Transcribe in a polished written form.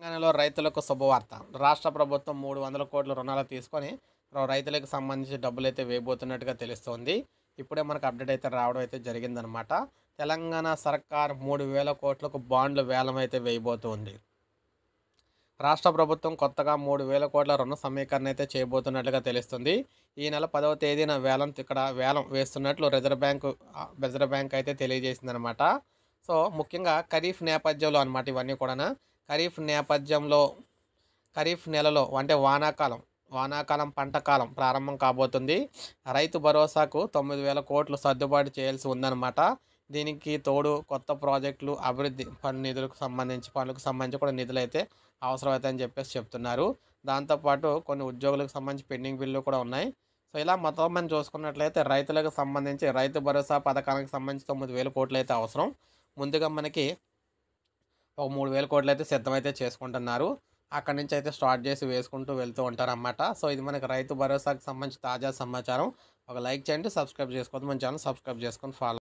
తెలంగాణలో రైతులకు శుభవార్త. రాష్ట్ర ప్రభుత్వం 300 కోట్ల రుణాలు తీసుకొని రైతులకు సంబంధించి డబ్బులైతే వేయబోతున్నట్టుగా తెలుస్తోంది. ఇప్పుడే మనకు అప్డేట్ అయితే రావడం అయితే జరిగిందనమాట. తెలంగాణ సర్కార్ 3000 కోట్లకు బాండ్లు వేలం అయితే వేయబోతుంది. రాష్ట్ర ప్రభుత్వం కొత్తగా 3000 కోట్ల రుణ సమీకరణ అయితే చేయబోతున్నట్లుగా తెలుస్తుంది. ఈ నెల 10వ తేదీన వేలం వేస్తున్నట్లు రిజర్వ్ బ్యాంక్ అయితే తెలియజేసిందనమాట. సో, ముఖ్యంగా ఖరీఫ్ నేపథ్యంలో అనమాట ఇవన్నీ కూడాను. ఖరీఫ్ నేపథ్యంలో ఖరీఫ్ నెలలో అంటే వానాకాలం పంట కాలం ప్రారంభం కాబోతుంది. రైతు భరోసాకు 9000 కోట్లు సర్దుబాటు చేయాల్సి ఉందన్నమాట. దీనికి తోడు కొత్త ప్రాజెక్టులు, అభివృద్ధి పనులకు సంబంధించి కూడా నిధులైతే అవసరమవుతాయని చెప్పేసి చెప్తున్నారు. దాంతోపాటు కొన్ని ఉద్యోగులకు సంబంధించి పెండింగ్ బిల్లులు కూడా ఉన్నాయి. సో, ఇలా మొత్తం మనం చూసుకున్నట్లయితే రైతులకు సంబంధించి రైతు భరోసా పథకానికి సంబంధించి 9000 కోట్లయితే అవసరం. ముందుగా మనకి ఒక 3000 కోట్లయితే సిద్ధమైతే చేసుకుంటున్నారు. అక్కడి నుంచి అయితే స్టార్ట్ చేసి వేసుకుంటూ వెళ్తూ ఉంటారన్నమాట. సో, ఇది మనకి రైతు భరోసాకు సంబంధించి తాజా సమాచారం. ఒక లైక్ చేయండి, సబ్స్క్రైబ్ చేసుకోవద్దు. మన ఛానల్ సబ్స్క్రైబ్ చేసుకొని ఫాలో